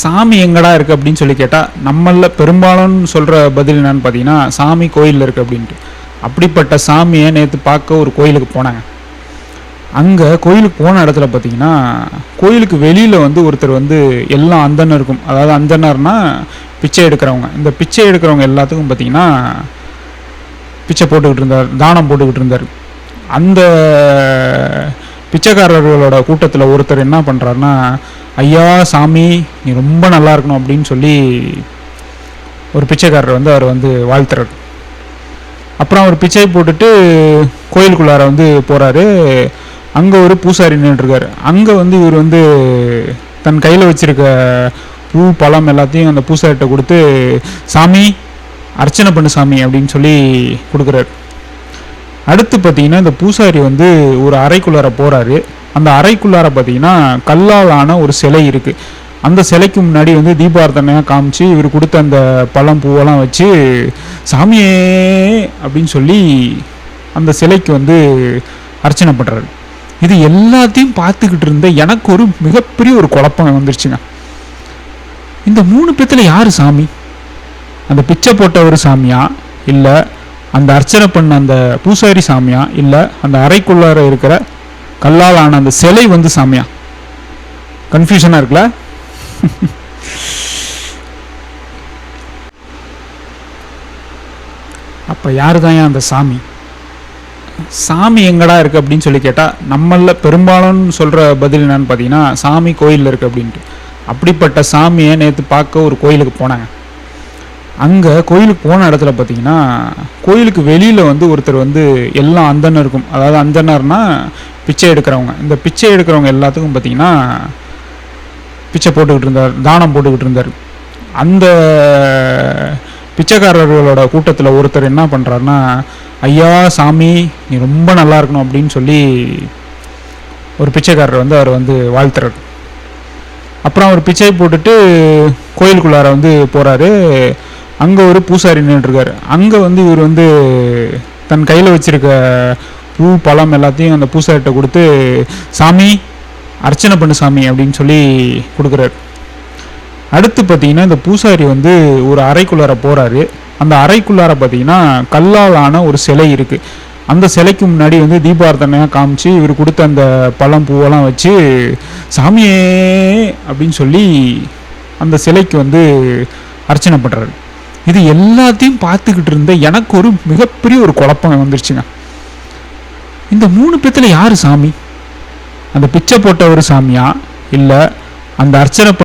சாமி எங்கடா இருக்குது அப்படின்னு சொல்லி கேட்டால் நம்மளில் பெரும்பாலும் சொல்கிற பதில் என்னன்னு பார்த்தீங்கன்னா சாமி கோயிலில் இருக்குது அப்படின்ட்டு. அப்படிப்பட்ட சாமியை நேற்று பார்க்க ஒரு கோயிலுக்கு போனாங்க. அங்கே கோயிலுக்கு போன இடத்துல பார்த்தீங்கன்னா கோயிலுக்கு வெளியில் ஒருத்தர் எல்லாம் அந்தனருக்கும், அதாவது அந்தனர்னா பிச்சை எடுக்கிறவங்க, இந்த பிச்சை எடுக்கிறவங்க எல்லாத்துக்கும் பார்த்தீங்கன்னா பிச்சை போட்டுக்கிட்டு இருந்தார், தானம் போட்டுக்கிட்டு இருந்தார். அந்த பிச்சைக்காரர்களோட கூட்டத்தில் ஒருத்தர் என்ன பண்ணுறாருன்னா, ஐயா சாமி நீ ரொம்ப நல்லா இருக்கணும் அப்படின்னு சொல்லி ஒரு பிச்சைக்காரர் அவர் வாழ்த்துறாரு. அப்புறம் அவர் பிச்சை போட்டுட்டு கோயிலுக்குள்ளார போகிறாரு. அங்கே ஒரு பூசாரி நின்றுருக்காரு. அங்கே இவர் தன் கையில் வச்சுருக்க பூ பழம் எல்லாத்தையும் அந்த பூசாரிகிட்ட கொடுத்து, சாமி அர்ச்சனை பண்ணு சாமி அப்படின்னு சொல்லி கொடுக்குறாரு. அடுத்து பார்த்தீங்கன்னா இந்த பூசாரி ஒரு அறைக்குள்ளார போகிறாரு. அந்த அறைக்குள்ளார பார்த்தீங்கன்னா கல்லால் ஆன ஒரு சிலை இருக்குது. அந்த சிலைக்கு முன்னாடி தீபார்த்தனையாக காமிச்சு இவர் கொடுத்த அந்த பழம் பூவெல்லாம் வச்சு சாமியே அப்படின்னு சொல்லி அந்த சிலைக்கு அர்ச்சனை பண்ணுறாரு. இது எல்லாத்தையும் பார்த்துக்கிட்டு இருந்த எனக்கு ஒரு மிகப்பெரிய ஒரு குழப்பம் வந்துருச்சுங்க. இந்த 3 பேத்துல யார் சாமி? அந்த பிச்சை போட்ட ஒரு சாமியா, இல்லை அந்த அர்ச்சனை பண்ண அந்த பூசாரி சாமியா, இல்லை அந்த அறைக்குள்ளார இருக்கிற கல்லால் ஆன அந்த சிலை சாமியா? கன்ஃபியூஷனாக இருக்குல்ல? அப்போ யாரு தான் அந்த சாமி? சாமி எங்கடா இருக்குது அப்படின்னு சொல்லி கேட்டால் நம்மளில் பெரும்பாலும் சொல்கிற பதில் என்னன்னு பார்த்தீங்கன்னா சாமி கோயிலில் இருக்குது அப்படின்ட்டு. அப்படிப்பட்ட சாமியை நேற்று பார்க்க ஒரு கோயிலுக்கு போனாங்க. அங்கே கோயிலுக்கு போன இடத்துல பார்த்தீங்கன்னா கோயிலுக்கு வெளியில் ஒருத்தர் எல்லாம் அந்தனருக்கும், அதாவது அந்தனர்னா பிச்சை எடுக்கிறவங்க, இந்த பிச்சை எடுக்கிறவங்க எல்லாத்துக்கும் பார்த்தீங்கன்னா பிச்சை போட்டுக்கிட்டு இருந்தார், தானம் போட்டுக்கிட்டு இருந்தார். அந்த பிச்சைக்காரர்களோட கூட்டத்தில் ஒருத்தர் என்ன பண்ணுறாருன்னா, ஐயா சாமி நீ ரொம்ப நல்லா இருக்கணும் அப்படின்னு சொல்லி ஒரு பிச்சைக்காரர் அவர் வாழ்த்துறாரு. அப்புறம் அவர் பிச்சை போட்டுட்டு கோயிலுக்குள்ளார போகிறாரு. அங்கே ஒரு பூசாரி நின்றுருக்காரு. அங்கே இவர் தன் கையில் வச்சுருக்க பூ பழம் எல்லாத்தையும் அந்த பூசாரிகிட்ட கொடுத்து, சாமி அர்ச்சனை பண்ணு சாமி அப்படின்னு சொல்லி கொடுக்குறாரு. அடுத்து பார்த்தீங்கன்னா இந்த பூசாரி ஒரு அறைக்குள்ளார போகிறாரு. அந்த அறைக்குள்ளார பார்த்தீங்கன்னா கல்லால் ஆன ஒரு சிலை இருக்குது. அந்த சிலைக்கு முன்னாடி தீபார்த்தனையாக காமிச்சு இவர் கொடுத்த அந்த பழம் பூவெல்லாம் வச்சு சாமியே அப்படின்னு சொல்லி அந்த சிலைக்கு அர்ச்சனை பண்ணுறாரு. இது எல்லாத்தையும் பார்த்துக்கிட்டு இருந்த எனக்கு ஒரு மிகப்பெரிய ஒரு குழப்பம் வந்துருச்சுங்க. இந்த 3 பேத்துல யார் சாமி? அந்த பிச்சை போட்ட ஒரு சாமியா, இல்லை அந்த அர்ச்சனை